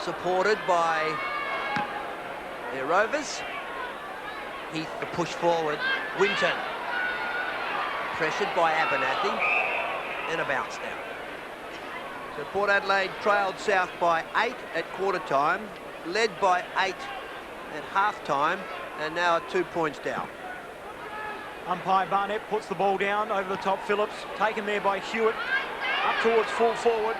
Supported by their Rovers. Heath the push forward. Winton. Pressured by Abernathy. And a bounce now. So Port Adelaide trailed South by 8 at quarter time. Led by 8 at half time. And now at 2 points down. Umpire Barnett puts the ball down over the top. Phillips taken there by Hewitt. Up towards full forward.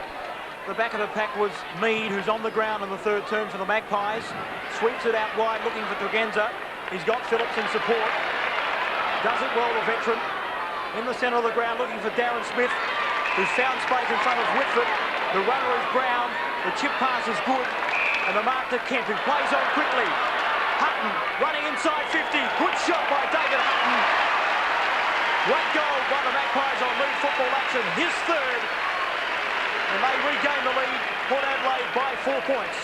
The back of the pack was Mead, who's on the ground in the third term for the Magpies. Sweeps it out wide, looking for Tregenza. He's got Phillips in support. Does it well, the veteran. In the centre of the ground, looking for Darren Smith, who's found space in front of Whitford. The runner is Brown. The chip pass is good. And the mark to Kent, who plays on quickly. Hutton running inside 50. Good shot by David Hutton. Great goal by the Magpies on league football action. His third. And they regain the lead, Port Adelaide by 4 points.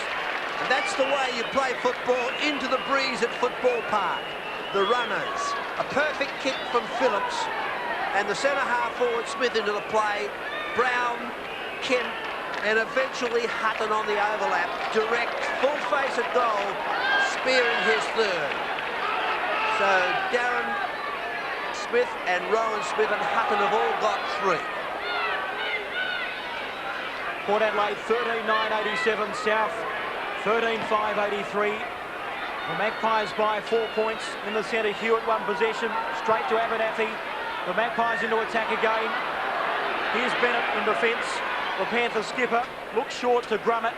And that's the way you play football, into the breeze at Football Park. The runners. A perfect kick from Phillips. And the centre-half forward Smith into the play. Brown, Kent, and eventually Hutton on the overlap. Direct, full face at goal, spearing his third. So Darren Smith and Rowan Smith and Hutton have all got 3. Port Adelaide 13-9-87, South 13-5-83. The Magpies by 4 points. In the centre, Hewitt won possession, straight to Abernathy. The Magpies into attack again. Here's Bennett in defence. The Panther skipper looks short to Grummett,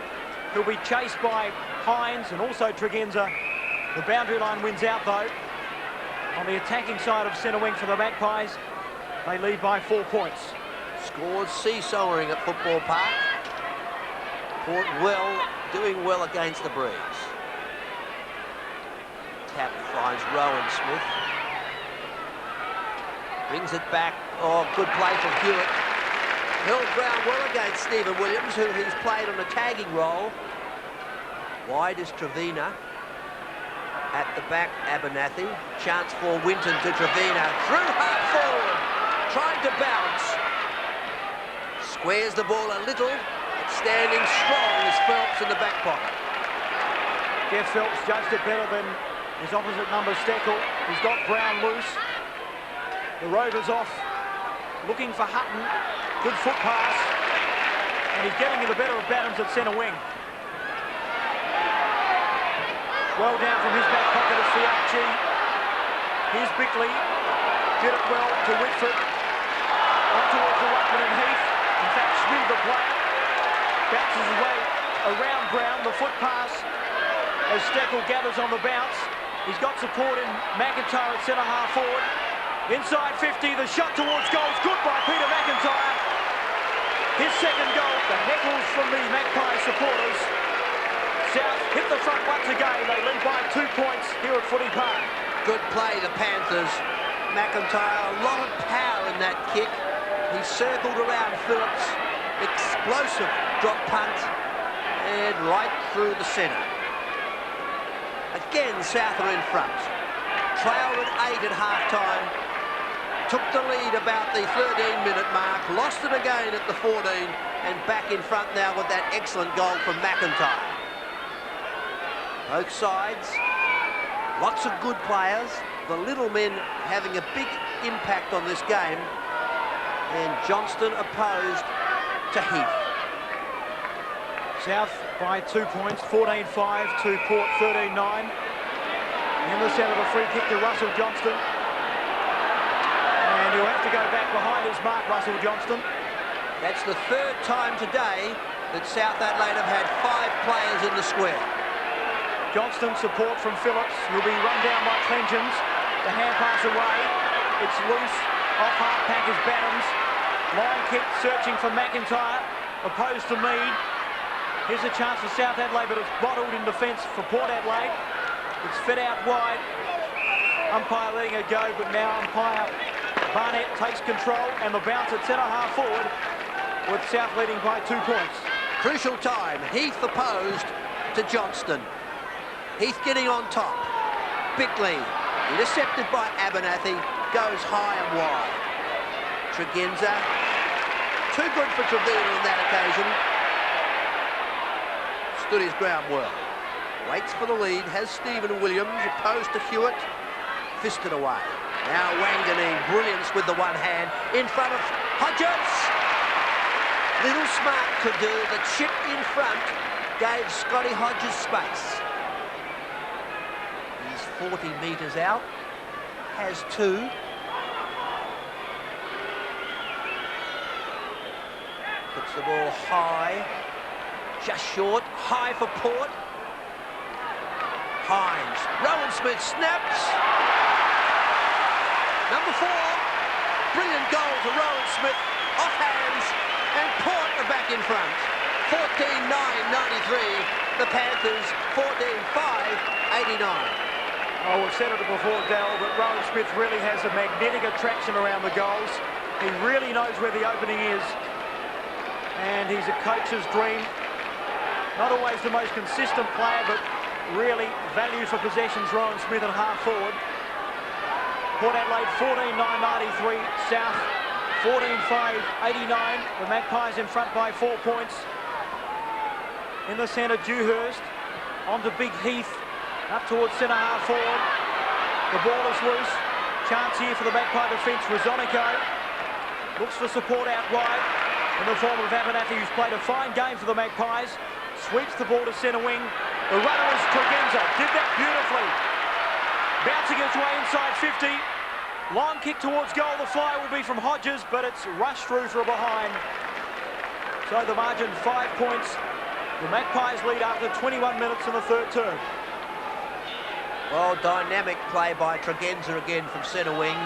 who'll be chased by Hines and also Tregenza. The boundary line wins out though. On the attacking side of centre wing for the Magpies, they lead by 4 points. Scores seesawing at Football Park. Port doing well against the breeze. Tap finds Rowan Smith. Brings it back. Oh, good play from Hewitt. Held ground well against Stephen Williams, who he's played on a tagging role. Wide is Trevina. At the back, Abernathy. Chance for Winton to Trevina. Through half forward. Trying to bounce. Squares the ball a little. Standing strong is Phelps in the back pocket. Jeff Phelps judged it better than his opposite number, Steckel. He's got Brown loose. The Rovers off. Looking for Hutton. Good foot pass. And he's getting the better of Bannums at centre wing. Well down from his back pocket is Fiacci. Here's Bickley. Did it well to Whitford. On towards the ruckman and Heath. In fact, Schmid the player. Bounces his way around Brown. The foot pass as Steckel gathers on the bounce. He's got support in McIntyre at centre half forward. Inside 50, the shot towards goal is good by Peter McIntyre. His second goal, the heckles from the Magpie supporters. South hit the front once again. They lead by 2 points here at Footy Park. Good play, the Panthers. McIntyre, a lot of power in that kick. He circled around Phillips. Explosive drop punt. And right through the centre. Again, South are in front. Trailed at 8 at half-time. Took the lead about the 13-minute mark. Lost it again at the 14. And back in front now with that excellent goal from McIntyre. Both sides. Lots of good players. The little men having a big impact on this game. And Johnston opposed to Heath. South by 2 points, 14-5 to Port 13-9. In the centre, the free kick to Russell Johnston. And he'll have to go back behind his mark, Russell Johnston. That's the third time today that South Adelaide have had 5 players in the square. Johnston support from Phillips. He'll be run down by Clenchins. The hand pass away. It's loose. Off half pack is Bannums. Line kick searching for McIntyre. Opposed to Mead. Here's a chance for South Adelaide, but it's bottled in defence for Port Adelaide. It's fed out wide. Umpire letting it go, but now umpire Barnett takes control, and the bounce at centre half forward with South leading by 2 points. Crucial time. Heath opposed to Johnston. Heath getting on top. Bickley intercepted by Abernathy. Goes high and wide. Tregenza. Too good for Trevina on that occasion. stood his ground well. Waits for the lead, has Stephen Williams, opposed to Hewitt, fisted away. Now Wanganeen, brilliance with the one hand, in front of Hodges. Little Smart could do, the chip in front gave Scotty Hodges space. He's 40 metres out, has two. Puts the ball high, just short, high for Port. Hines, Rowan Smith snaps. Number 4, brilliant goal to Rowan Smith, off hands, and Port are back in front. 14-9-93, the Panthers 14-5-89. Oh, we've said it before, Dal, but Rowan Smith really has a magnetic attraction around the goals. He really knows where the opening is, and he's a coach's dream. Not always the most consistent player, but really values for possessions, Rowan Smith at half forward. Port Adelaide 14-9-93, South 14-5-89. The Magpies in front by 4 points. In the centre, Dewhurst onto Big Heath, up towards centre half forward. The ball is loose. Chance here for the Magpie defence. Rosonico looks for support out wide in the form of Abernathy, who's played a fine game for the Magpies. Sweeps the ball to centre wing. The runner is Tregenza. Did that beautifully. Bouncing his way inside 50. Long kick towards goal. The fly will be from Hodges, but it's rushed through for a behind. So the margin 5 points. The Magpies lead after 21 minutes in the third term. Well, dynamic play by Tregenza again from centre wing.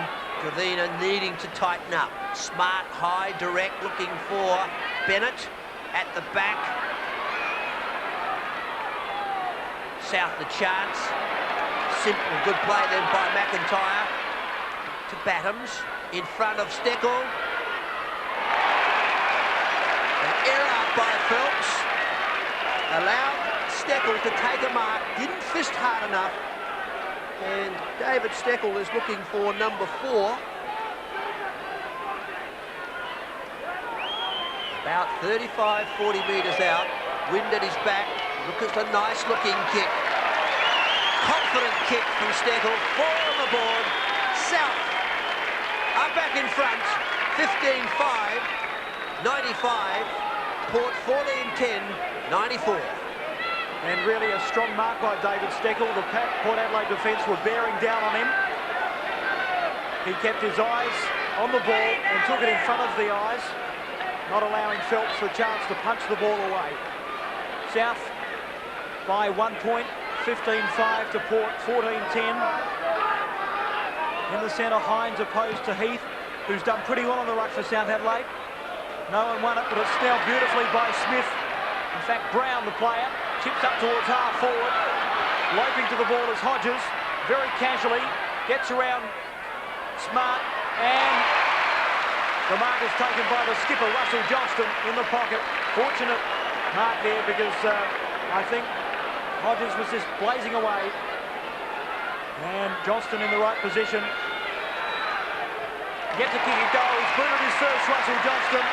Trevina needing to tighten up. Smart, high, direct, looking for Bennett at the back. South the chance. Simple, good play then by McIntyre to Battams in front of Steckel. An error by Phelps allowed Steckel to take a mark, didn't fist hard enough, and David Steckel is looking for number 4. About 35-40 metres out, wind at his back. Look at the nice looking kick. Confident kick from Steckel, 4 on the board. South are back in front, 15-5, 95. Port 14-10, 94. And really a strong mark by David Steckel. The Port Adelaide defence were bearing down on him. He kept his eyes on the ball and took it in front of the eyes, not allowing Phelps the chance to punch the ball away. South by 1 point, 15-5 to Port, 14-10. In the centre, Hines opposed to Heath, who's done pretty well on the ruck for South Adelaide. No one won it, but it's now beautifully by Smith. In fact, Brown, the player, chips up towards half forward. Loping to the ball is Hodges, very casually, gets around Smart, and the mark is taken by the skipper, Russell Johnston, in the pocket. Fortunate mark there because I think Hodges was just blazing away. And Johnston in the right position. Gets a kick, he goes. Booted his first, Russell Johnston.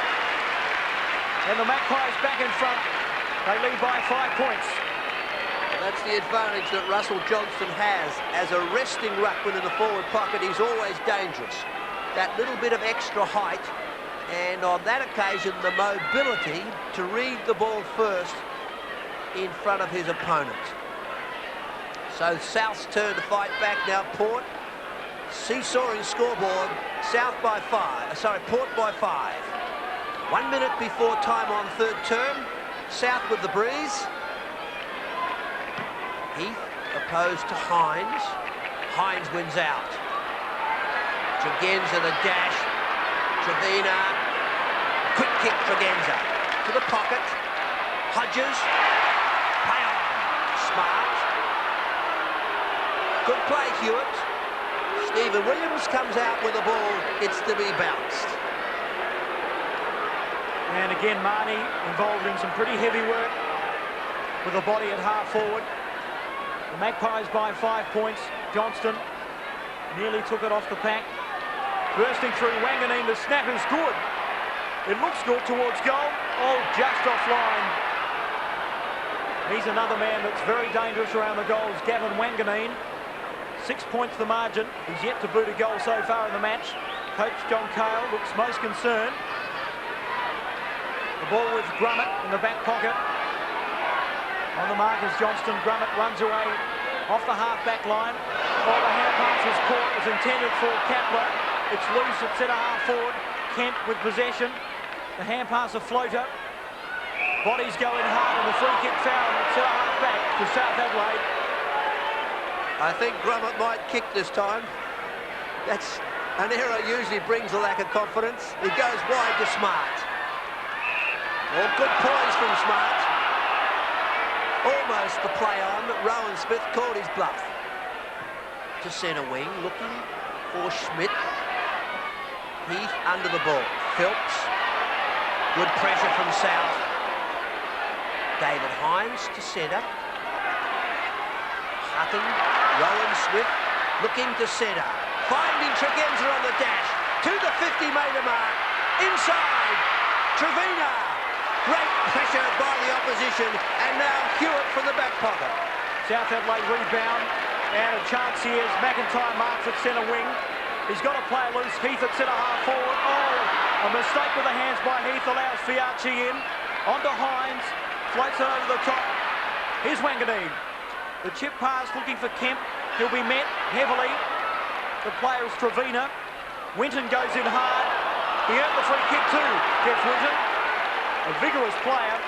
And the Magpies back in front. They lead by 5 points. That's the advantage that Russell Johnston has. As a resting ruckman in the forward pocket, he's always dangerous. That little bit of extra height, and on that occasion, the mobility to read the ball first in front of his opponent. So South's turn to fight back now. Port seesawing scoreboard. South by 5. Sorry, Port by 5. 1 minute before time on third term. South with the breeze. Heath opposed to Hines. Hines wins out. Tregenza the dash. Trevina. Quick kick Tregenza to the pocket. Hodges. Play on. Smart. Good play, Hewitt. Stephen Williams comes out with the ball. It's to be bounced. And again, Marnie involved in some pretty heavy work with the body at half forward. The Magpies by 5 points. Johnston nearly took it off the pack. Bursting through Wanganeen, the snap is good. It looks good towards goal. Oh, just offline. He's another man that's very dangerous around the goals, Gavin Wanganeen. 6 points the margin. He's yet to boot a goal so far in the match. Coach John Cale looks most concerned. The ball with Grummett in the back pocket. On the mark is Johnston. Grummett runs away off the half-back line. Oh, the hand pass was caught. It was intended for Kapler. It's loose at centre-half forward. Kemp with possession. The hand pass a floater. Bodies going hard and the free kick foul at centre-half back to South Adelaide. I think Grummett might kick this time. That's an error usually brings a lack of confidence. He goes wide to Smart. Well, good poise from Smart. Almost the play on, but Rowan Smith called his bluff. To centre wing, looking for Schmidt. Heath under the ball. Phelps. Good pressure from South. David Hines to centre. Hutton. Rowan Smith looking to centre. Finding Tregenza on the dash. To the 50-metre mark. Inside. Trevina. Great pressure by the opposition. And now Hewitt from the back pocket. South Adelaide rebound. And a chance here as McIntyre marks at centre wing. He's got to play loose. Heath at centre-half forward. Oh, a mistake with the hands by Heath allows Fiachi in. Onto Hines. Floats it over the top. Here's Wanganeen. The chip pass looking for Kemp. He'll be met heavily. The player is Trevina. Winton goes in hard. He earned the free kick too, Jeff Winton. A vigorous player.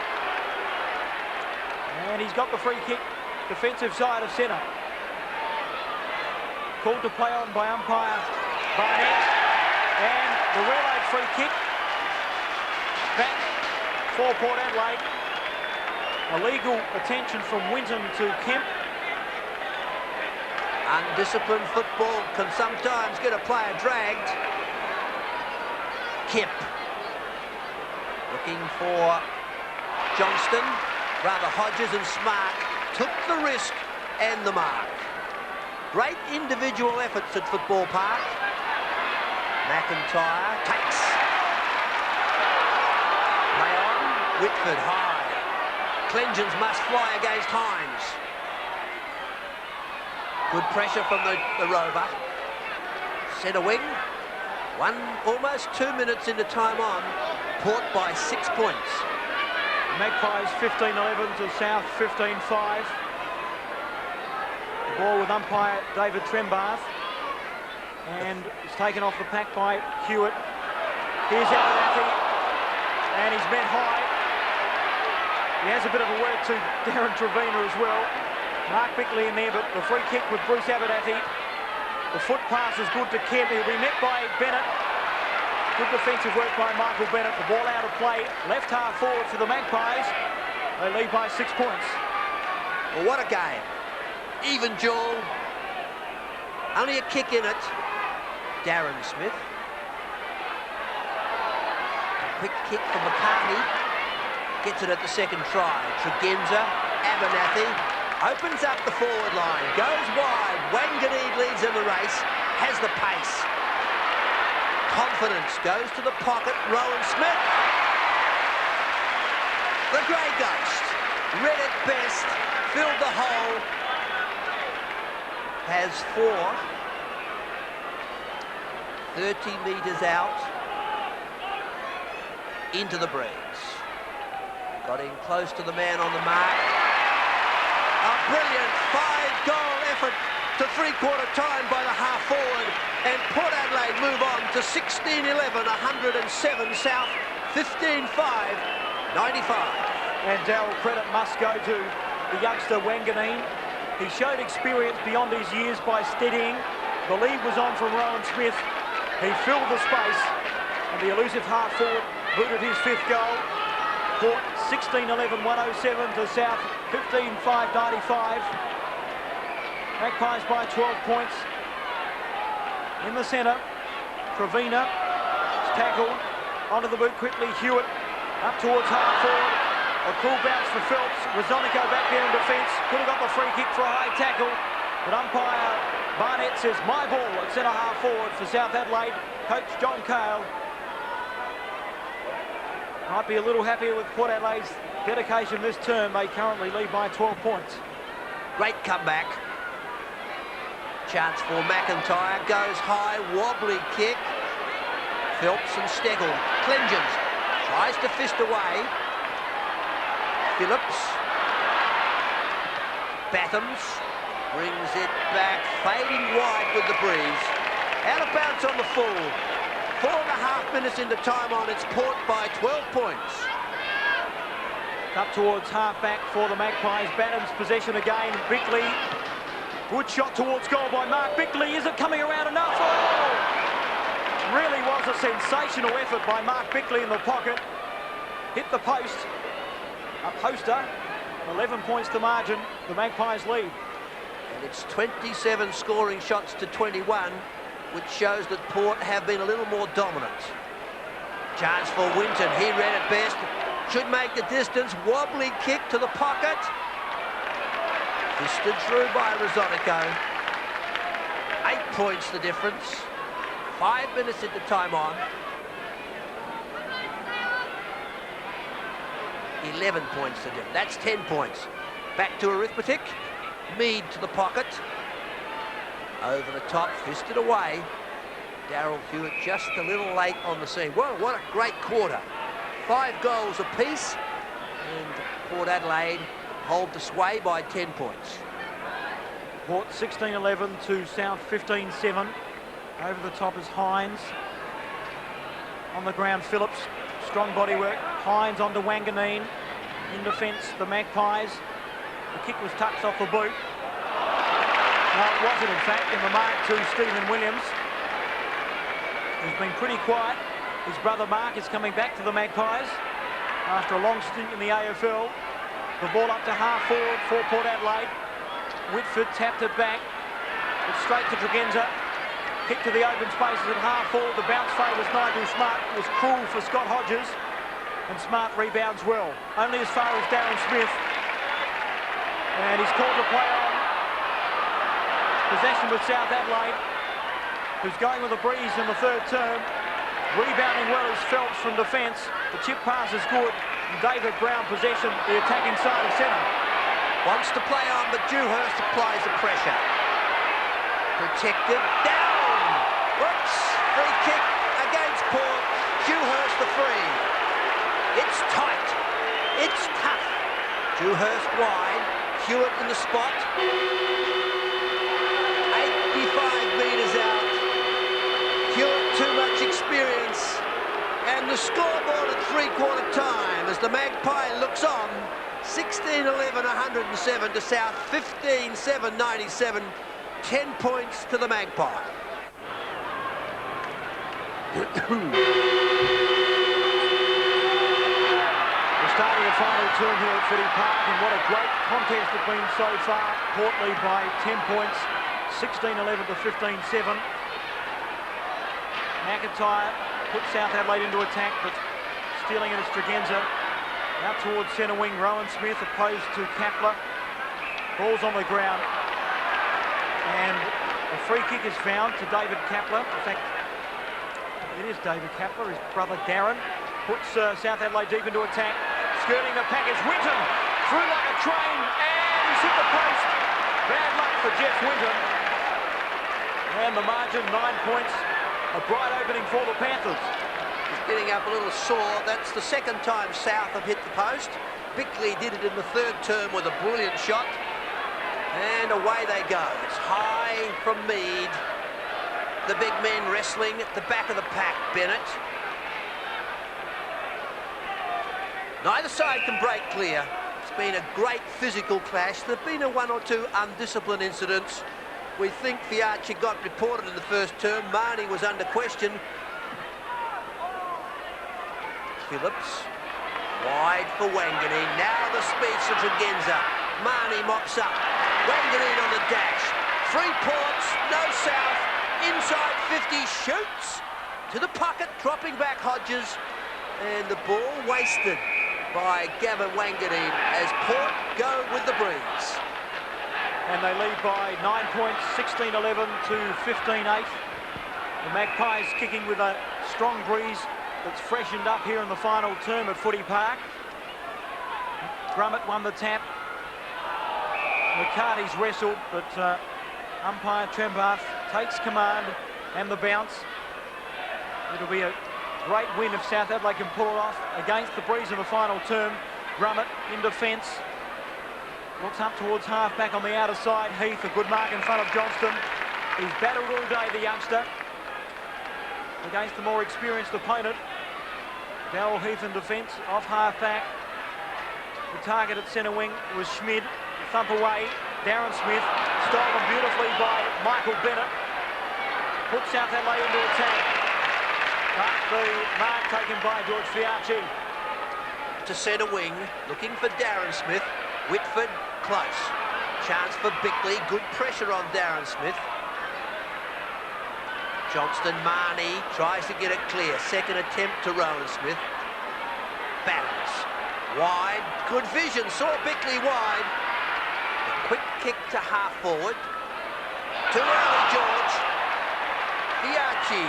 And he's got the free kick. Defensive side of centre. Called to play on by umpire Barnett. And the relayed free kick. Back for Port Adelaide. Illegal attention from Winton to Kemp. Undisciplined football can sometimes get a player dragged. Kemp. Looking for Johnston. Rather Hodges and Smart took the risk and the mark. Great individual efforts at Football Park. McIntyre takes. Play on. Whitford high. Clengens must fly against Hines. Good pressure from the rover. Centre wing. Almost 2 minutes into time on. Port by 6 points. Magpies 15-11 to South 15-5. The ball with umpire David Trembath. And it's taken off the pack by Hewitt. Here's Abernathy. And he's met high. He has a bit of a word to Darren Trevina as well. Mark Bickley in there, but the free kick with Bruce Abernathy. The foot pass is good to Kemp. He'll be met by Bennett. Good defensive work by Michael Bennett. The ball out of play. Left half forward for the Magpies. They lead by 6 points. Well, what a game. Even duel. Only a kick in it. Darren Smith. Quick kick for McCartney. Gets it at the second try. Tregenza, Abernathy. Opens up the forward line. Goes wide. Wanganeen leads in the race. Has the pace. Confidence. Goes to the pocket. Rowan Smith. The Grey Ghost. Read it best. Filled the hole. Has 4. 30 metres out. Into the breeze. Got in close to the man on the mark. A brilliant 5-goal effort to three-quarter time by the half-forward. And Port Adelaide move on to 16-11, 107 South, 15-5, 95. And Darryl, credit must go to the youngster Wanganeen. He showed experience beyond his years by steadying. The lead was on from Rowan Smith. He filled the space, and the elusive half-forward booted his 5th goal. Port 16-11, 107 to South, 15-5, 95. Magpies by 12 points. In the centre, Trevina is tackled. Onto the boot quickly, Hewitt up towards half forward. A cool bounce for Phelps. Rosonico back there in defence. Could have got the free kick for a high tackle. But umpire Barnett says, my ball at centre half forward for South Adelaide. Coach John Cale might be a little happier with Port Adelaide's dedication this term. They currently lead by 12 points. Great comeback. Chance for McIntyre. Goes high, wobbly kick. Phelps and Steggall. Clengens tries to fist away. Phillips. Battams brings it back, fading wide with the breeze. Out of bounds on the full. 4.5 minutes into time on. It's Port by 12 points. Up towards half-back for the Magpies. Battams possession again. Bickley. Good shot towards goal by Mark Bickley. Is it coming around enough? Oh! Really was a sensational effort by Mark Bickley in the pocket. Hit the post. A poster. 11 points to margin. The Magpies lead. And it's 27 scoring shots to 21, which shows that Port have been a little more dominant. Chance for Winton. He ran it best. Should make the distance. Wobbly kick to the pocket. Fisted through by Rosonico. 8 points the difference. 5 minutes into time on. 11 points the difference. That's 10 points. Back to arithmetic. Mead to the pocket. Over the top, fisted away. Darryl Hewitt just a little late on the scene. Well, what a great quarter. 5 goals apiece, and Port Adelaide hold the sway by 10 points. Port 16-11 to South 15-7. Over the top is Hines. On the ground, Phillips. Strong body work. Hines onto Wanganeen. In defence, the Magpies. The kick was touched off the boot. No, it wasn't, in fact, in the mark to Stephen Williams. He's been pretty quiet. His brother Mark is coming back to the Magpies after a long stint in the AFL. The ball up to half forward for Port Adelaide. Whitford tapped it back. It's straight to Tregenza. Kick to the open spaces at half forward. The bounce favours Nigel Smart. It was cruel for Scott Hodges. And Smart rebounds well. Only as far as Darren Smith. And he's called to play on. Possession with South Adelaide, who's going with a breeze in the third term. Rebounding well is Phelps from defence. The chip pass is good. And David Brown possession, the attacking side of centre. Wants to play on, but Dewhurst applies the pressure. Protected, down! Whoops! Free kick against Port. Dewhurst the free. It's tight. It's tough. Dewhurst wide. Hewitt in the spot. 85 metres out. Hewitt too much experience. And the scoreboard at three-quarter time as the Magpie looks on. 16-11, 107 to South, 15-7, 97. 10 points to the Magpie. Starting a final term here at Footy Park, and what a great contest it's been so far. Port lead by 10 points, 16-11 to 15-7. McIntyre puts South Adelaide into attack, but stealing it is Tregenza. Out towards centre wing, Rowan Smith opposed to Kapler. Ball's on the ground, and a free kick is found to David Kapler. In fact, it is David Kapler, his brother Darren. Puts South Adelaide deep into attack. Skirting the pack is Winton. Through like a train, and he's hit the post. Bad luck for Jeff Winton. And the margin, 9 points. A bright opening for the Panthers. He's getting up a little sore. That's the second time South have hit the post. Bickley did it in the third term with a brilliant shot. And away they go. It's high from Mead. The big men wrestling at the back of the pack, Bennett. Neither side can break clear. It's been a great physical clash. There have been one or two undisciplined incidents. We think the Archer got reported in the first term. Marnie was under question. Phillips, wide for Wanganeen. Now the speed to Tregenza. Marnie mops up. Wanganeen on the dash. 3 Ports, no South. Inside 50, shoots to the pocket, dropping back Hodges. And the ball wasted by Gavin Wanganeen as Port go with the breeze. And they lead by 9 points, 16-11 to 15-8. The Magpies kicking with a strong breeze that's freshened up here in the final term at Footy Park. Grummett won the tap. McCarty's wrestled, but umpire Trembath takes command and the bounce. It'll be a great win if South Adelaide can pull it off against the Breeze in the final term. Grummett in defence. Looks up towards half-back on the outer side. Heath, a good mark in front of Johnston. He's battled all day, the youngster, against the more experienced opponent. Darryl Heath in defence, off half-back. The target at centre wing was Schmid. Thump away. Darren Smith, stolen beautifully by Michael Bennett. Put South Adelaide into attack. But the mark taken by George Fiarchi. To centre wing, looking for Darren Smith. Whitford, close. Chance for Bickley, good pressure on Darren Smith. Johnston, Marnie tries to get it clear. Second attempt to Rowan Smith. Battles. Wide, good vision, saw Bickley wide. A quick kick to half forward. Too early, George. Fiarchi.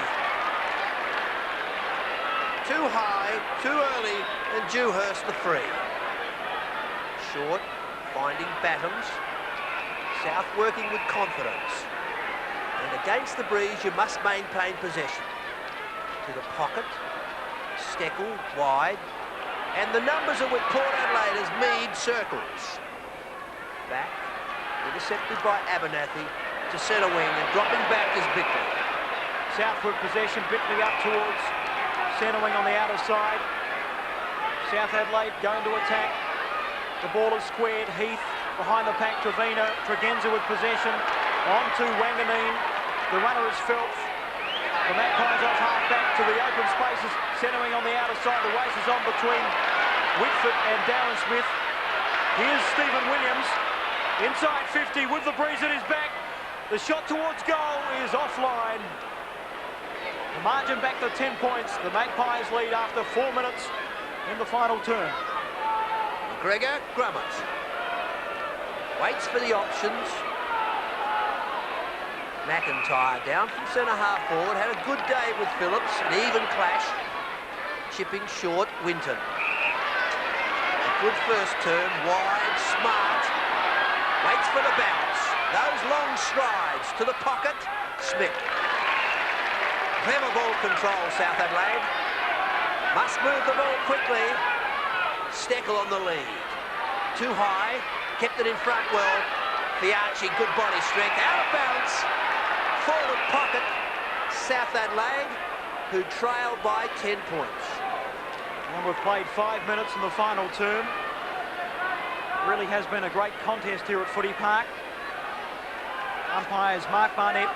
Too high, too early, and Dewhurst the free. Short, finding Battams. South working with confidence. And against the Breeze, you must maintain possession. To the pocket. Steckel, wide. And the numbers are with Port Adelaide as Mead circles. Back, intercepted by Abernathy to centre wing, and dropping back is Bickley. Southwood possession, Bickley up towards centre wing on the outer side. South Adelaide going to attack. The ball is squared. Heath behind the pack. Trevina. Tregenza with possession. On to Wanganeen. The runner is Phelps. The Magpies off half-back to the open spaces. Centering on the outer side. The race is on between Whitford and Darren Smith. Here's Stephen Williams. Inside 50 with the Breeze at his back. The shot towards goal is offline. The margin back to 10 points. The Magpies lead after 4 minutes in the final term. McGregor, Grummett. Waits for the options. McIntyre down from centre half forward. Had a good day with Phillips. An even clash. Chipping short, Winton. A good first turn. Wide, smart. Waits for the bounce. Those long strides to the pocket. Smith. Clever ball control, South Adelaide. Must move the ball quickly. Steckel on the lead. Too high. Kept it in front well. Fiarchi, good body strength. Out of bounds. Forward pocket. South Adelaide, who trail by 10 points. And we've played 5 minutes in the final term. Really has been a great contest here at Footy Park. Umpires Mark Barnett,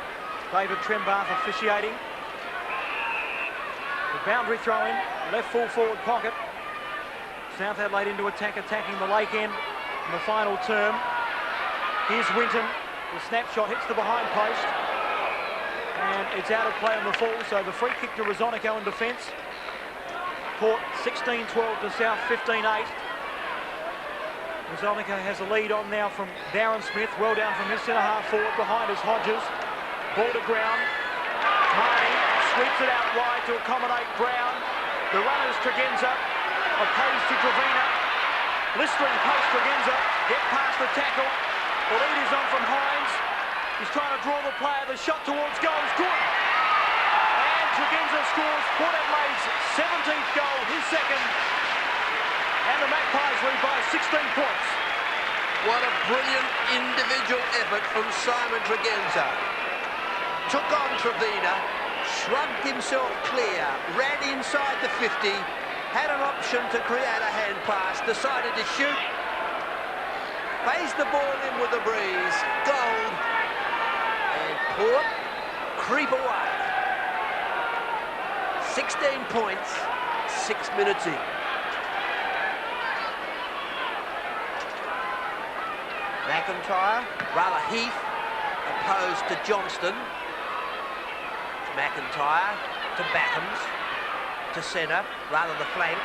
David Trembath officiating. The boundary throw in, left full forward pocket. South Adelaide into attack, attacking the lake end in the final term. Here's Winton. The snapshot hits the behind post. And it's out of play on the full, so the free kick to Rosonico in defence. Port 16-12 to South 15-8. Rosonico has a lead on now from Darren Smith. Well down from his centre half forward. Behind is Hodges. Ball to ground. Marnie sweeps it out wide to accommodate Brown. The runner's Tregenza. Opposed to Trevina. Blistering post Tregenza. Get past the tackle. The lead is on from Hines. He's trying to draw the player. The shot towards goal is good. And Tregenza scores Port Adelaide's 17th goal, his second. And the Magpies lead by 16 points. What a brilliant individual effort from Simon Tregenza. Took on Trevina, shrugged himself clear, ran inside the 50, had an option to create a hand pass, decided to shoot, phased the ball in with the Breeze, gold, and Port creep away. 16 points, 6 minutes in. McIntyre, rather Heath, opposed to Johnston. McIntyre to Battams, to centre, rather the flank.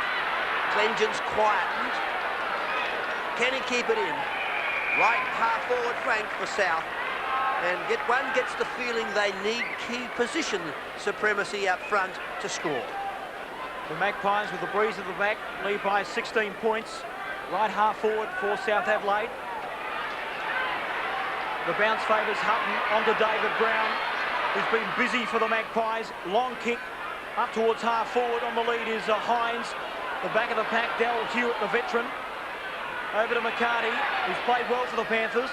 Clengen's quietened. Can he keep it in? Right half-forward flank for South. And one gets the feeling they need key position supremacy up front to score. The Magpies with the Breeze at the back lead by 16 points. right half forward for South Adelaide. The bounce favours Hutton onto David Brown, who's been busy for the Magpies. Long kick up towards half forward. On the lead is Hines. The back of the pack, Darryl Hewitt, the veteran. Over to McCarty, who's played well for the Panthers.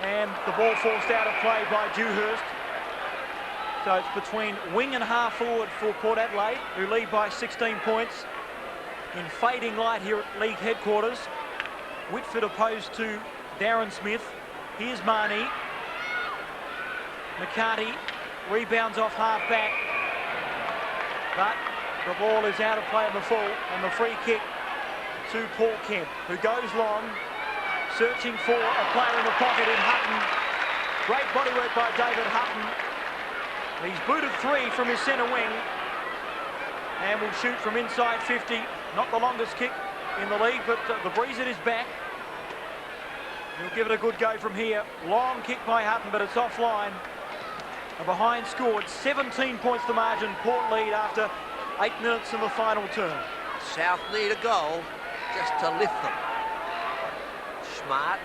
And the ball forced out of play by Dewhurst. So it's between wing and half forward for Port Adelaide, who lead by 16 points. In fading light here at league headquarters, Whitford opposed to Darren Smith. Here's Marnie. McCarty rebounds off half back, but the ball is out of play on the full, and the free kick to Paul Kemp, who goes long, searching for a player in the pocket in Hutton. Great bodywork by David Hutton. He's booted 3 from his centre wing and will shoot from inside 50. Not the longest kick in the league, but the breeze at his back. He'll give it a good go from here. Long kick by Hutton, but it's offline. A behind scored, 17 points the margin. Port lead after 8 minutes in the final term. South need a goal just to lift them. Smart.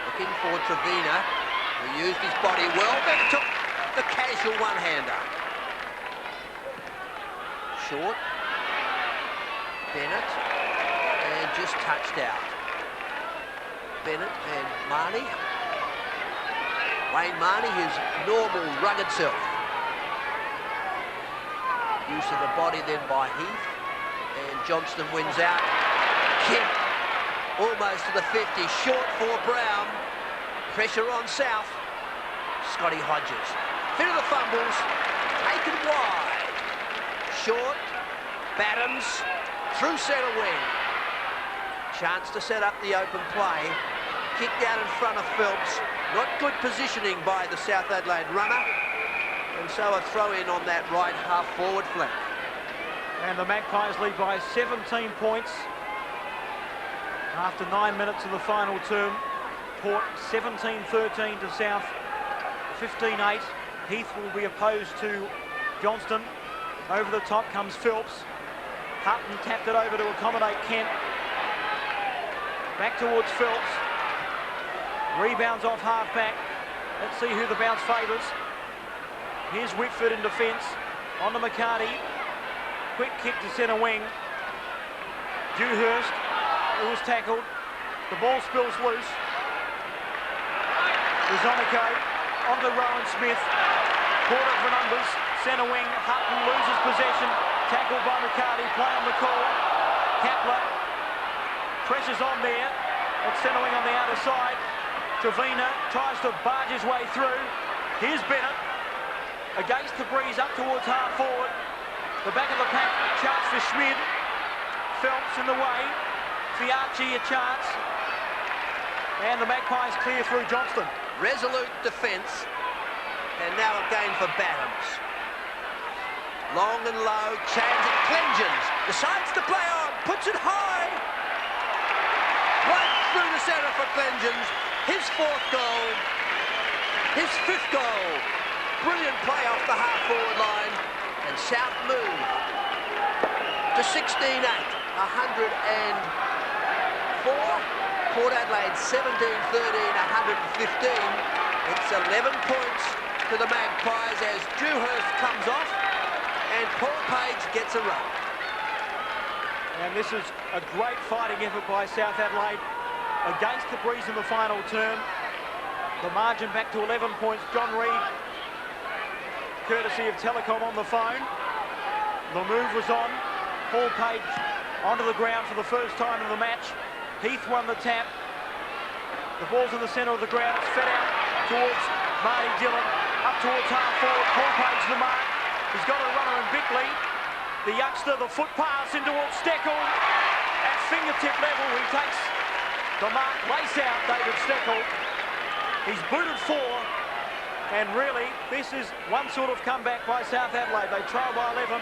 Looking for Trevina, who used his body well, but took the casual one-hander. Short. Bennett. And just touched out. Bennett and Marnie. Wayne Marnie, his normal rugged self. Use of the body then by Heath. And Johnston wins out. Kemp almost to the 50. Short for Brown. Pressure on South. Scotty Hodges. Fit of the fumbles. Taken wide. Short. Battens. Through centre wing. Chance to set up the open play. Kicked out in front of Phelps. Not good positioning by the South Adelaide runner. And so a throw in on that right half forward flank. And the Magpies lead by 17 points after 9 minutes of the final term. Port 17-13 to South 15-8. Heath will be opposed to Johnston. Over the top comes Phelps. Hutton tapped it over to accommodate Kent. Back towards Phelps. Rebounds off half back. Let's see who the bounce favours. Here's Whitford in defence. On to McCarty. Quick kick to centre wing. Dewhurst, who was tackled. The ball spills loose. Rosonico onto Rowan Smith. Quarter for numbers. Centre wing. Hutton loses possession. Tackled by McCarty. Play on the call. Kapler. Pressure's on there. At centre wing on the outer side. Trevina tries to barge his way through. Here's Bennett. Against the breeze up towards half forward. The back of the pack, chance for Schmid. Phelps in the way. Fiacci a chance. And the Magpies clear through Johnston. Resolute defence. And now a game for Battens. Long and low, chance at Clengens. Decides to play on, puts it high. Right through the centre for Clengens. His 4th goal. His 5th goal. Brilliant play off the half-forward line, and South move to 16-8, 104. Port Adelaide 17-13, 115. It's 11 points to the Magpies as Dewhurst comes off, and Paul Page gets a run. And this is a great fighting effort by South Adelaide against the breeze in the final term. The margin back to 11 points. John Reid, courtesy of Telecom on the phone. The move was on. Paul Page onto the ground for the first time in the match. Heath won the tap. The ball's in the centre of the ground. It's fed out towards Marty Dillon. Up towards half forward. Paul Page the mark. He's got a runner in Bickley. The youngster, the foot pass in towards Steckel. At fingertip level, he takes the mark. Lace out David Steckel. He's booted 4. And really, this is one sort of comeback by South Adelaide. They trail by 11,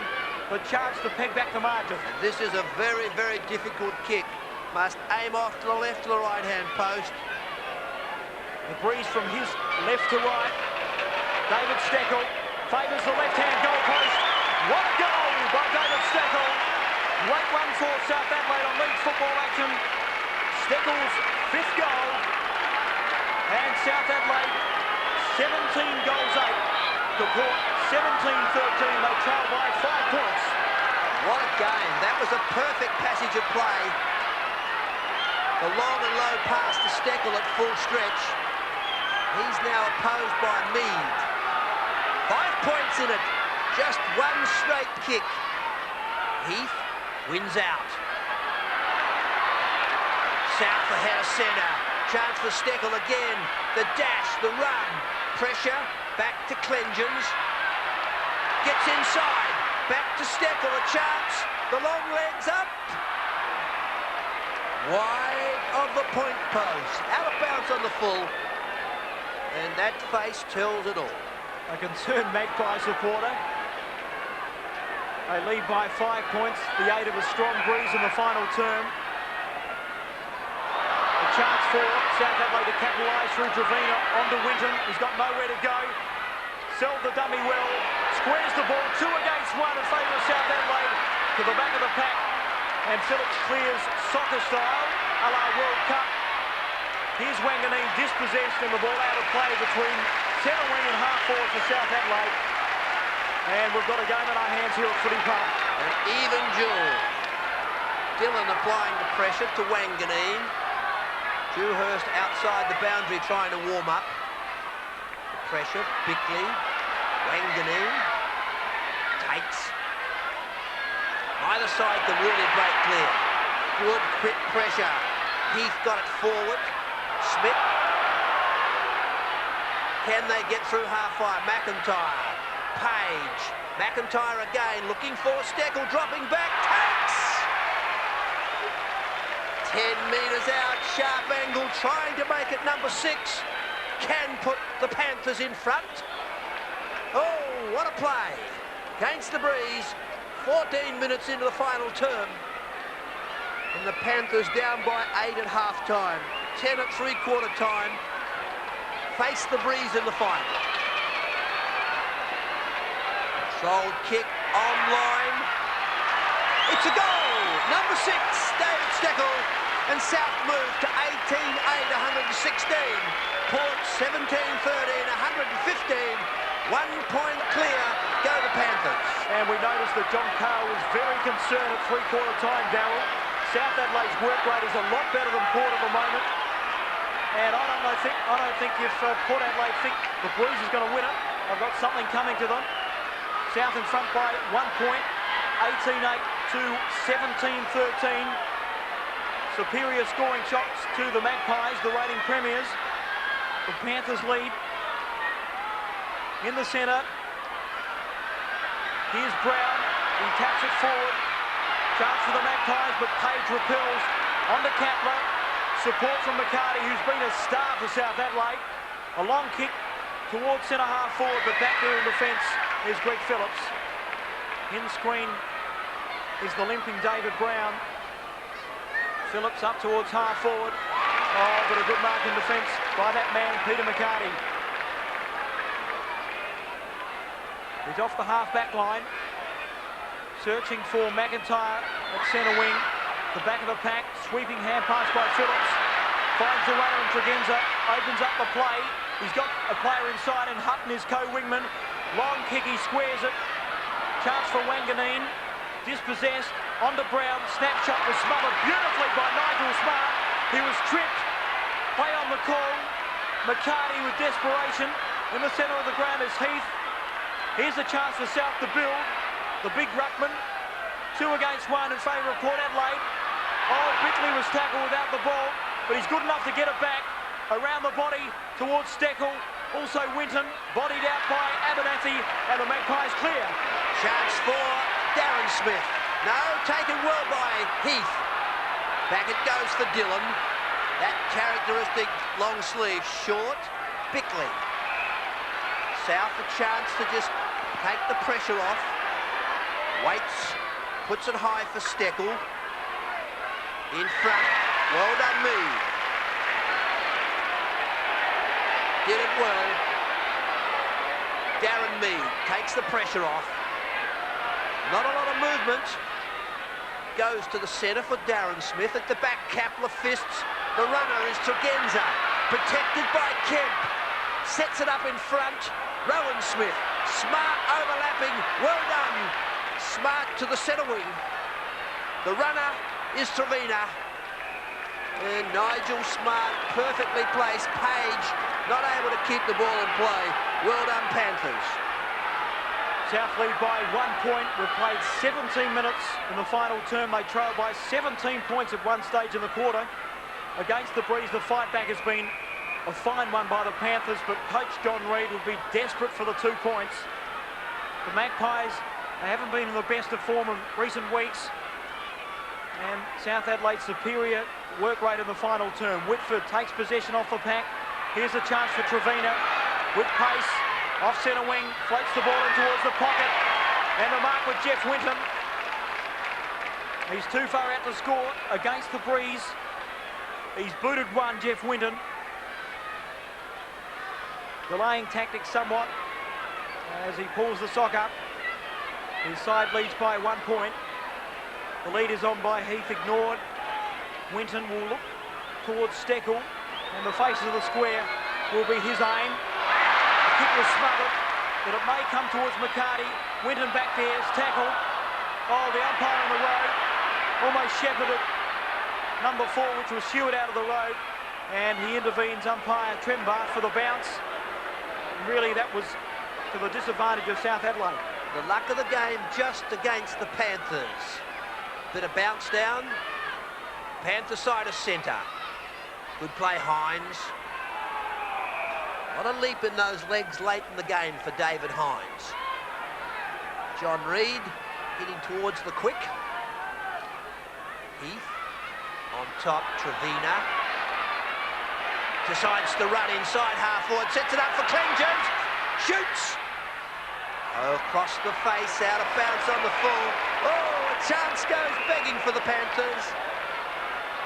but chance to peg back the margin. And this is a very, very difficult kick. Must aim off to the left to the right-hand post. The breeze from his left to right. David Steckel favours the left-hand goal post. What a goal by David Steckel. Great one for South Adelaide on league football action. Steckle's 5th goal. And South Adelaide 17 goals 8. To Port 17-13. They trail by 5 points. What a game. That was a perfect passage of play. The long and low pass to Steckle at full stretch. He's now opposed by Mead. 5 points in it. Just one straight kick. Heath wins out. South ahead of centre. Chance for Steckle again. The dash, the run. Pressure. Back to Clengens. Gets inside. Back to Steckle. A chance. The long legs up. Wide of the point post. Out of bounds on the full. And that face tells it all. A concerned Magpie supporter. They lead by 5 points. The aid of a strong breeze in the final term. A chance for South Adelaide to capitalise through Trevina onto Winton. He's got nowhere to go. Sell the dummy well. Squares the ball. 2 against 1 in favour of South Adelaide. To the back of the pack. And Phillips clears soccer style, a la World Cup. Here's Wanganeen dispossessed and the ball out of play between centre wing and half forward for South Adelaide. And we've got a game in our hands here at Footy Park. An even duel. Dillon applying the pressure to Wanganeen. Dewhurst outside the boundary trying to warm up. The pressure, Bickley. Wanganeen takes. Either side can really break clear. Good, quick pressure. Heath got it forward. Smith. Can they get through half-fire? McIntyre. Page. McIntyre again, looking for Steckle, dropping back. Takes! 10 metres out, sharp angle, trying to make it number 6. Can put the Panthers in front. Oh, what a play. Against the breeze. 14 minutes into the final term. And the Panthers down by 8 at half-time. 10 at three-quarter time. Face the breeze in the final. Controlled kick online. It's a goal! Number 6, David Steckle. And South move to 18-8, 116. Port 17-13, 115. 1 point clear, go the Panthers. And we noticed that John Carr was very concerned at three-quarter time, Darryl. South Adelaide's work rate is a lot better than Port at the moment. And I don't think if Port Adelaide think the Blues is going to win it, they've got something coming to them. South in front by 1 point, 18-8 to 17-13. Superior scoring shots to the Magpies, the reigning premiers. The Panthers lead. In the centre, here's Brown, he taps it forward, chance for the Magpies, but Page repels onto Kapler, support from McCarty, who's been a star for South Adelaide, a long kick towards centre half forward, but back there in defence is Greg Phillips. In screen is the limping David Brown. Phillips up towards half forward, oh, but a good mark in defence by that man, Peter McCarty. He's off the half-back line, searching for McIntyre at centre wing. The back of the pack, sweeping hand pass by Phillips. Finds the runner and Tregenza, opens up the play. He's got a player inside and Hutton is co-wingman. Long kick, he squares it. Chance for Wanganeen, dispossessed, onto Brown. Snapshot was smothered beautifully by Nigel Smart. He was tripped. Play on the call. McCarty with desperation. In the centre of the ground is Heath. Here's a chance for South to build. The big ruckman. 2 against 1 in favour of Port Adelaide. Oh, Bickley was tackled without the ball, but he's good enough to get it back. Around the body towards Steckle. Also Winton, bodied out by Abernathy, and the Magpies clear. Chance for Darren Smith. No, taken well by Heath. Back it goes for Dillon. That characteristic long sleeve short. Bickley. South a chance to just take the pressure off. Waits, puts it high for Steckle. In front, well done Mead. Did it well. Darren Mead takes the pressure off. Not a lot of movement. goes to the centre for Darren Smith. At the back, Kapler fists. The runner is Tregenza, protected by Kemp. Sets it up in front. Rowan Smith, Smart overlapping. Well done. Smart to the centre wing. The runner is Trevina. And Nigel Smart perfectly placed. Page not able to keep the ball in play. Well done, Panthers. South lead by 1 point. We've played 17 minutes in the final term. They trail by 17 points at one stage in the quarter. Against the Breeze, the fight back has been a fine one by the Panthers, but coach John Reid would be desperate for the 2 points. The Magpies, they haven't been in the best of form in recent weeks. And South Adelaide superior work rate in the final term. Whitford takes possession off the pack. Here's a chance for Trevina with pace. Off centre wing, floats the ball in towards the pocket. And the mark with Jeff Winton. He's too far out to score against the Breeze. He's booted one, Jeff Winton. Delaying tactics somewhat as he pulls the sock up. His side leads by 1 point. The lead is on by Heath, ignored. Winton will look towards Steckel, and the faces of the square will be his aim. The kick was smothered, but it may come towards McCarty. Winton back there, tackled. Oh, the umpire on the road almost shepherded number 4, which was Hewitt, out of the road, and he intervenes, umpire Trembar, for the bounce. Really, that was to the disadvantage of South Adelaide. The luck of the game just against the Panthers. Bit of bounce down. Panther side of centre. Good play, Hines. What a leap in those legs late in the game for David Hines. John Reid hitting towards the quick. Heath on top, Trevina. Decides to run inside half forward, sets it up for Clengens. Shoots. Oh, across the face, out of bounds on the full. Oh, a chance goes begging for the Panthers.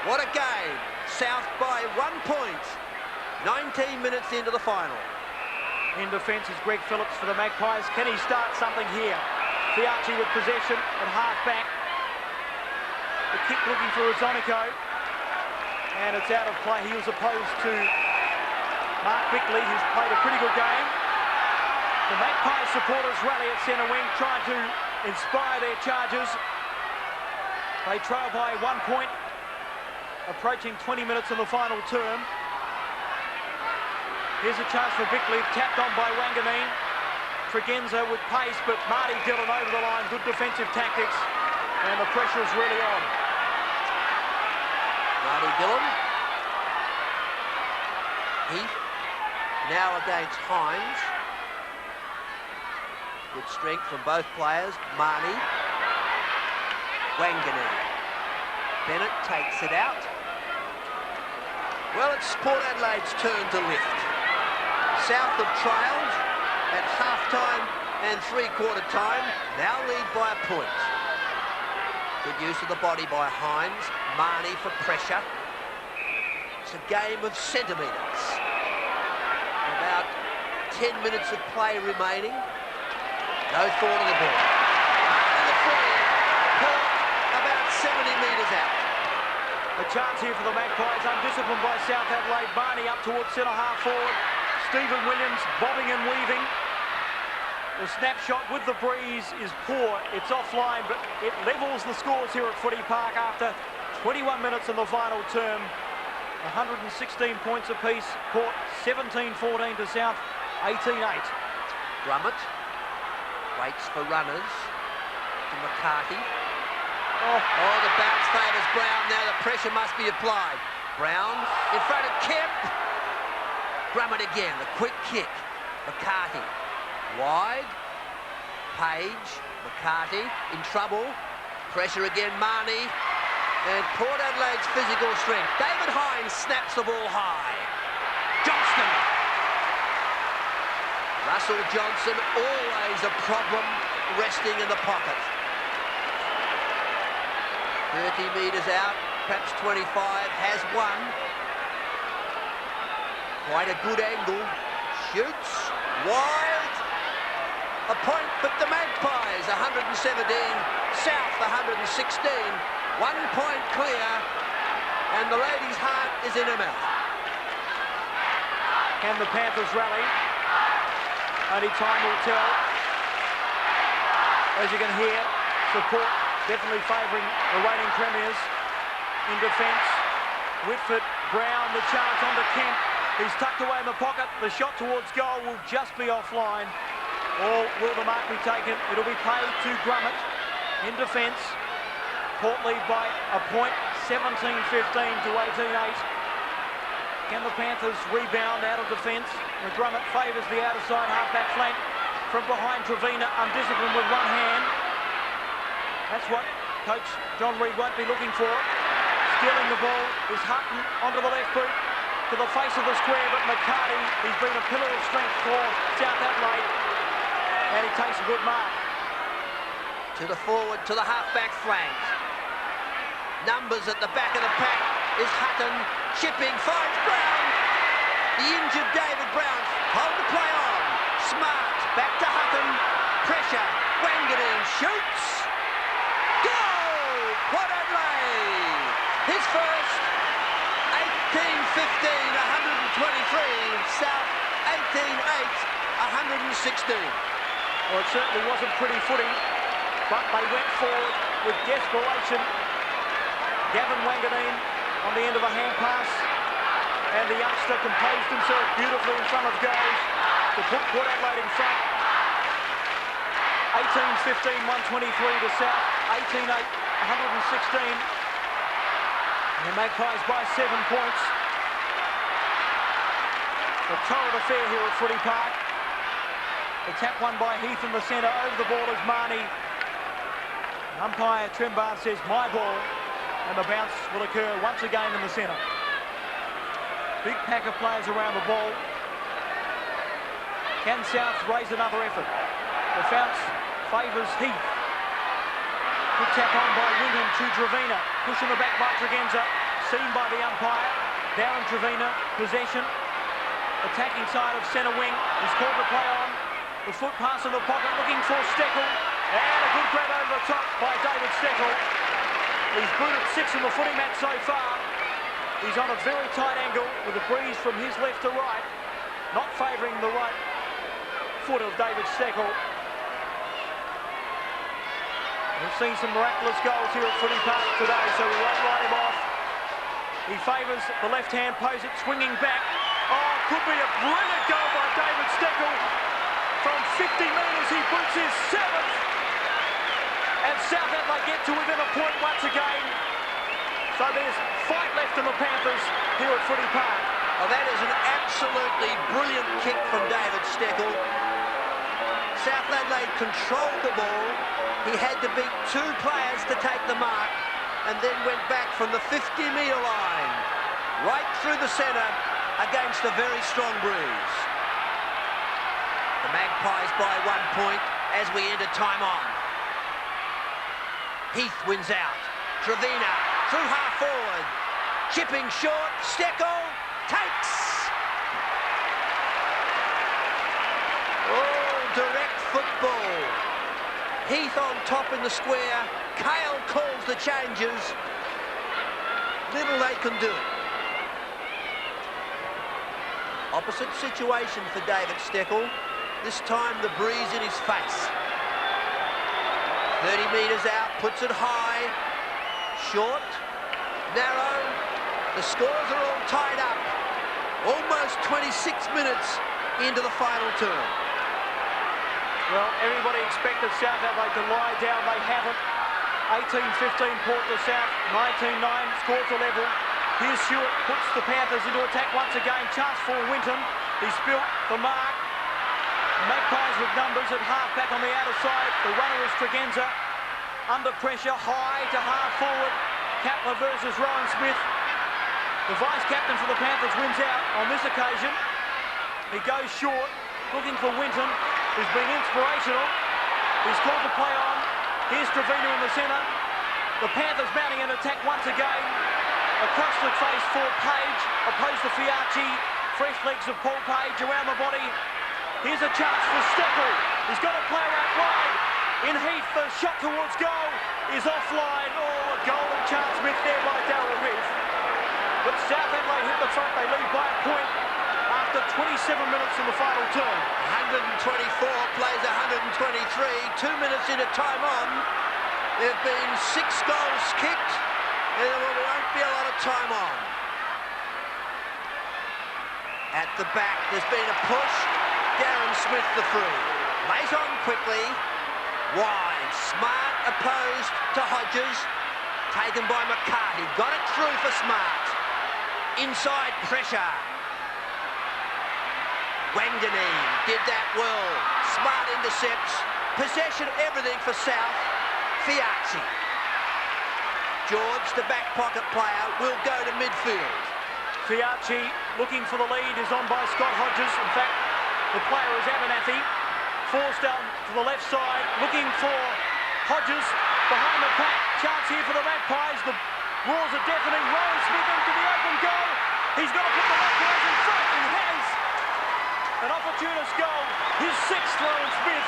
What a game. South by 1 point. 19 minutes into the final. In defence is Greg Phillips for the Magpies. Can he start something here? Fiachi with possession at half back. The kick looking for Ozonico. And it's out of play. He was opposed to Mark Bickley, who's played a pretty good game. The Magpie supporters rally at centre wing, trying to inspire their charges. They trail by 1 point, approaching 20 minutes in the final term. Here's a chance for Bickley, tapped on by Wanganeen. Tregenza with pace, but Marty Dillon over the line. Good defensive tactics, and the pressure is really on. Marty Dillon. Heath now against Hines. Good strength from both players. Marnie. Wanganeen. Bennett takes it out. Well, it's Port Adelaide's turn to lift. South have trailed at half-time and three-quarter time. Now lead by a point. Good use of the body by Hines. Marnie for pressure. It's a game of centimetres. About 10 minutes of play remaining. No thought of the ball. And the free. Port about 70 metres out. A chance here for the Magpies, undisciplined by South Adelaide. Barney up towards centre half forward. Stephen Williams bobbing and weaving. The snapshot with the Breeze is poor. It's offline, but it levels the scores here at Footy Park after 21 minutes in the final term. 116 points apiece. Port 17-14 to South 18-8. Grummett waits for runners to McCarty. Oh, the bounce favours Brown. Now the pressure must be applied. Brown in front of Kemp. Grummett again, the quick kick. McCarty wide. Page, McCarty in trouble. Pressure again, Marnie. And Port Adelaide's physical strength. David Hines snaps the ball high. Johnston. Russell Johnson, always a problem resting in the pocket. 30 metres out, perhaps 25, has one. Quite a good angle. Shoots, wide. A point, but the Magpies, 117, South 116. 1 point clear, and the lady's heart is in her mouth. Can the Panthers rally? Only time will tell. As you can hear, support definitely favouring the reigning premiers. In defence, Whitford, Brown, the chance onto Kemp. He's tucked away in the pocket. The shot towards goal will just be offline. Or will the mark be taken? It'll be played to Grummett. In defence, Port lead by a point, 17-15 to 18-8. Can the Panthers rebound out of defence? Grummett favours the outer side half-back flank. From behind Trevina, undisciplined with one hand. That's what coach John Reid won't be looking for. Stealing the ball is Hutton onto the left boot to the face of the square, but McCarty, he's been a pillar of strength for South Adelaide, and he takes a good mark. To the forward, to the half-back flank. Numbers at the back of the pack is Hutton, chipping, finds Brown. The injured David Brown, hold the play on. Smart, back to Hutton, pressure, Wanganeen shoots. Goal! Port Adelaide! His first, 18-15, 123, South 18-8, 116. Well, it certainly wasn't pretty footy, but they went forward with desperation. Gavin Wanganeen on the end of a hand pass, and the youngster composed himself beautifully in front of goals to put Port Adelaide in front. 18-15, 123 to South, 18-8, 116. And the Magpies by 7 points. The torrid affair here at Footy Park. The tap won by Heath in the centre. Over the ball is Marnie. Umpire Trembar says, my ball. And the bounce will occur once again in the centre. Big pack of players around the ball. Can South raise another effort? The bounce favours Heath. Good tap on by Wyndham to Trevina. Pushing the back by Tregenza. Seen by the umpire. Darren Trevina, possession. Attacking side of centre wing. He's called the play on. The foot pass in the pocket, looking for Steckel. And a good grab over the top by David Steckel. He's booted 6 in the footy match so far. He's on a very tight angle with a breeze from his left to right. Not favouring the right foot of David Steckel. We've seen some miraculous goals here at Footy Park today, so we won't write him off. He favours the left-hand pose it, swinging back. Oh, could be a brilliant goal by David Steckel. From 50 metres, he boots his 7th. And South Adelaide get to within a point once again. So there's fight left in the Panthers here at Footy Park. Well, that is an absolutely brilliant kick from David Steckel. South Adelaide controlled the ball. He had to beat 2 players to take the mark, and then went back from the 50-metre line, right through the centre against a very strong breeze. The Magpies by 1 point as we enter time on. Heath wins out. Trevina through half forward. Chipping short. Steckel takes. Oh, direct football. Heath on top in the square. Cale calls the changes. Little they can do. Opposite situation for David Steckel. This time the breeze in his face. 30 metres out, puts it high, short, narrow. The scores are all tied up. Almost 26 minutes into the final term. Well, everybody expected South Adelaide to lie down. They haven't. 18-15 Port to South, 19-9, scores a level. Here's Stewart, puts the Panthers into attack once again. Chance for Winton. He's built the mark. Magpies with numbers at half-back on the outer side. The runner is Tregenza. Under pressure, high to half forward. Kapler versus Rowan Smith. The vice-captain for the Panthers wins out on this occasion. He goes short, looking for Winton, who's been inspirational. He's called the play on. Here's Trevina in the centre. The Panthers mounting an attack once again. Across the face for Page, opposed to Fiacci. Fresh legs of Paul Page around the body. Here's a chance for Steckel. He's got a player out wide. In Heath, the shot towards goal is offline. Oh, a goal of Charles Smith there by Darryl Reeve. But South Adelaide hit the front. They lead by a point after 27 minutes in the final term. 124 plays 123. 2 minutes into time on. There have been 6 goals kicked, and there won't be a lot of time on. At the back, there's been a push. Darren Smith the free. Lays on quickly. Wide. Smart opposed to Hodges. Taken by McCarthy. Got it through for Smart. Inside pressure. Wanganeen did that well. Smart intercepts. Possession, everything for South. Fiachi. George, the back pocket player, will go to midfield. Fiachi looking for the lead is on by Scott Hodges. In fact, the player is Abernathy. Forced down to the left side, looking for Hodges behind the pack. Chance here for the Magpies. The roars are deafening. Rowan Smith into the open goal. He's got to put the Magpies in front. He has an opportunist goal. His 6th, Rowan Smith.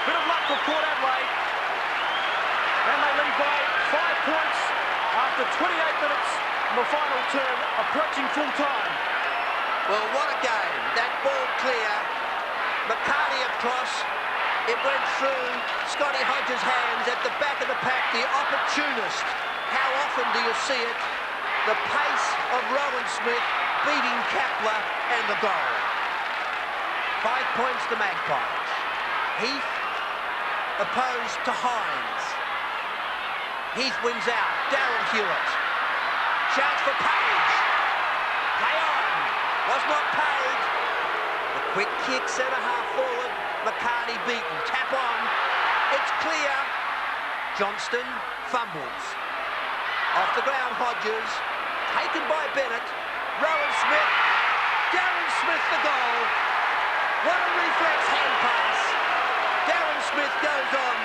Bit of luck for Port Adelaide. And they lead by 5 points after 28 minutes in the final term, approaching full time. Well, what a game. That ball clear. McCarthy across. It went through Scotty Hodges' hands at the back of the pack. The opportunist. How often do you see it? The pace of Rowan Smith beating Kapler and the goal. 5 points to Magpies. Heath opposed to Hines. Heath wins out. Darren Hewitt. Chance for Page. Play on. Was not paid. The quick kick, centre half forward. McCarthy beaten. Tap on. It's clear. Johnston fumbles. Off the ground, Hodges. Taken by Bennett. Rowan Smith. Darren Smith the goal. What a reflex hand pass. Darren Smith goes on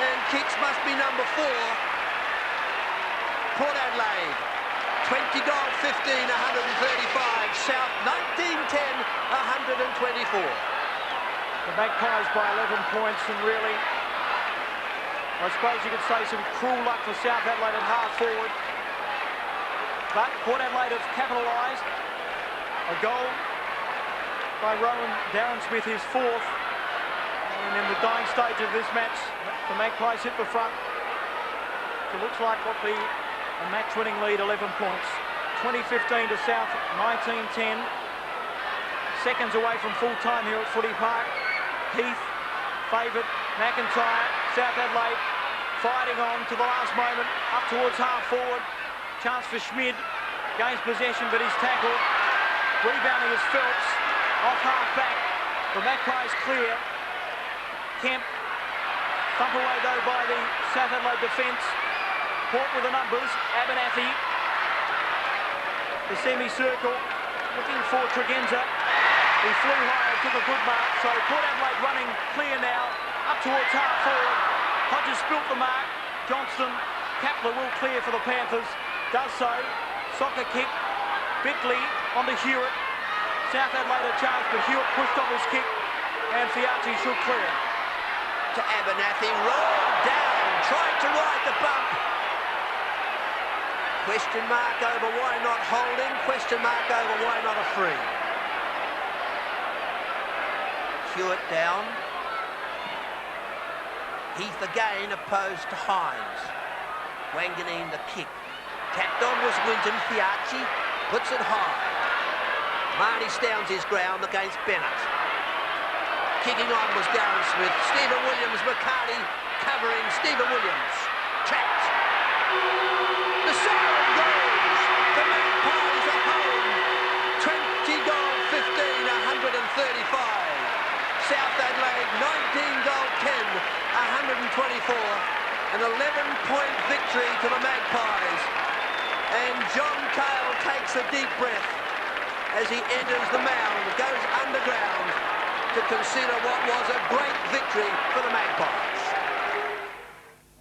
and kicks must be number 4. Port Adelaide. 20 goal, 15, 135. South, 19, 10, 124. The Magpies by 11 points, and really, I suppose you could say some cruel luck for South Adelaide at half forward. But Port Adelaide have capitalised. A goal by Darren Smith, his 4th. And in the dying stage of this match, the Magpies hit the front. It looks like what be a match-winning lead, 11 points. 2015 to South, 19-10. Seconds away from full time here at Footy Park. Heath, favoured, McIntyre, South Adelaide fighting on to the last moment, up towards half forward. Chance for Schmid, gains possession but he's tackled. Rebounding is Phillips, off half back. The Magpies clear. Kemp, thump away though by the South Adelaide defence. Port with the numbers, Abernathy. The semicircle, looking for Tregenza. He flew high and took a good mark, so Port Adelaide running clear now, up towards half forward. Hodges spilt the mark. Johnston, Kapler will clear for the Panthers. Does so. Soccer kick. Bickley onto Hewitt. South Adelaide a chance, but Hewitt pushed off his kick, and Fiachi should clear. To Abernathy, rolled down, tried to ride the bump. Question mark over why not holding. Question mark over why not a free. Hewitt down. Heath again opposed to Hines. Wanganeen the kick. Tapped on was Winton. Fiachi puts it high. Marty stands his ground against Bennett. Kicking on was Darren Smith. Stephen Williams, McCarthy covering Stephen Williams. Trapped. The siren goes. The Magpies are home. 20 goal, 15, 135. South Adelaide, 19 goal, 10, 124. An 11-point victory to the Magpies. And John Cale takes a deep breath as he enters the mound, goes underground to consider what was a great victory for the Magpies.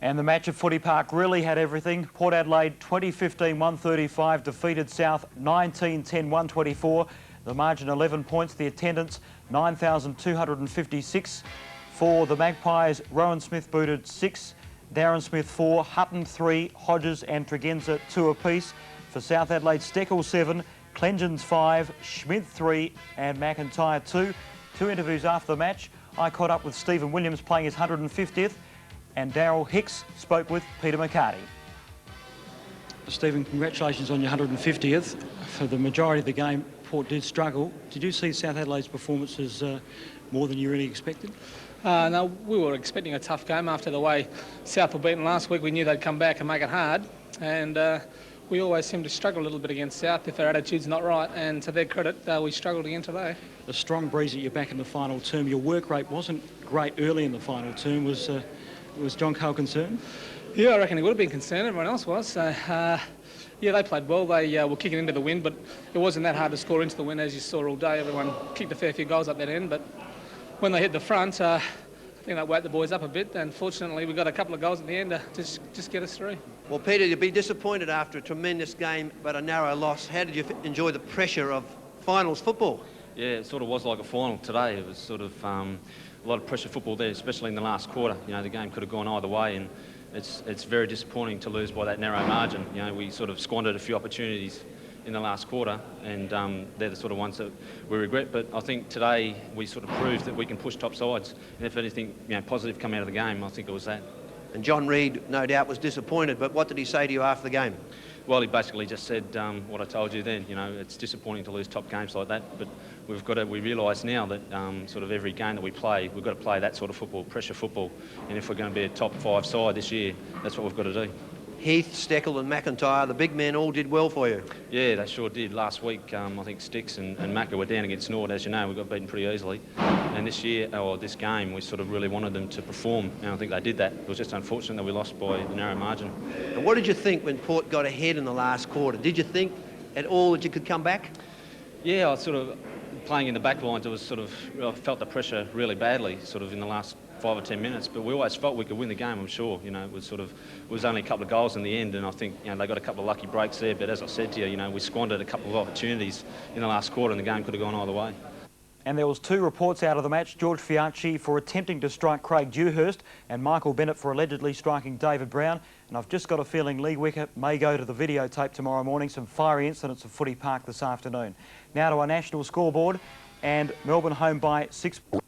And the match at Footy Park really had everything. Port Adelaide 2015-135 defeated South 19-10-124. The margin 11 points, the attendance 9,256. For the Magpies, Rowan Smith booted 6 Darren Smith 4, Hutton 3, Hodges and Tregenza 2 apiece. For South Adelaide, Steckel 7, Clengens 5, Schmidt 3 and McIntyre 2. 2 interviews after the match. I caught up with Stephen Williams playing his 150th, and Daryl Hicks spoke with Peter McCarty. Stephen, congratulations on your 150th. For the majority of the game, Port did struggle. Did you see South Adelaide's performances more than you really expected? No, we were expecting a tough game after the way South were beaten last week. We knew they'd come back and make it hard, and we always seem to struggle a little bit against South if our attitude's not right, and to their credit, we struggled again today. A strong breeze at your back in the final term. Your work rate wasn't great early in the final term. Was John Cole concerned? Yeah, I reckon he would have been concerned. Everyone else was. So, yeah, they played well. They were kicking into the wind, but it wasn't that hard to score into the wind, as you saw all day. Everyone kicked a fair few goals up that end, but when they hit the front, I think that woke the boys up a bit, and fortunately we got a couple of goals at the end to just get us through. Well, Peter, you'd be disappointed after a tremendous game but a narrow loss. How did you enjoy the pressure of finals football? Yeah, it sort of was like a final today. It was sort of a lot of pressure football there, especially in the last quarter. You know, the game could have gone either way, and it's very disappointing to lose by that narrow margin. You know, we sort of squandered a few opportunities in the last quarter, and they're the sort of ones that we regret. But I think today we sort of proved that we can push top sides, and if anything, you know, positive come out of the game, I think it was that. And John Reid, no doubt, was disappointed, but what did he say to you after the game? Well, he basically just said what I told you then. You know, it's disappointing to lose top games like that, but we realise now that sort of every game that we play, we've got to play that sort of football, pressure football, and if we're going to be a top 5 side this year, that's what we've got to do. Heath, Steckel and McIntyre, the big men all did well for you. Yeah, they sure did. Last week, I think Sticks and Macca were down against Nord. As you know, we got beaten pretty easily. And this year, or this game, we sort of really wanted them to perform, and I think they did that. It was just unfortunate that we lost by a narrow margin. And what did you think when Port got ahead in the last quarter? Did you think at all that you could come back? Yeah, I sort of, playing in the back lines, it was sort of, I felt the pressure really badly, sort of in the last 5 or 10 minutes, but we always felt we could win the game, I'm sure. You know, it was only a couple of goals in the end, and I think, you know, they got a couple of lucky breaks there, but as I said to you, you know, we squandered a couple of opportunities in the last quarter, and the game could have gone either way. And there was 2 reports out of the match: George Fianchi for attempting to strike Craig Dewhurst, and Michael Bennett for allegedly striking David Brown. And I've just got a feeling Lee Wicker may go to the videotape tomorrow morning. Some fiery incidents at Footy Park this afternoon. Now to our national scoreboard, and Melbourne home by 6 points.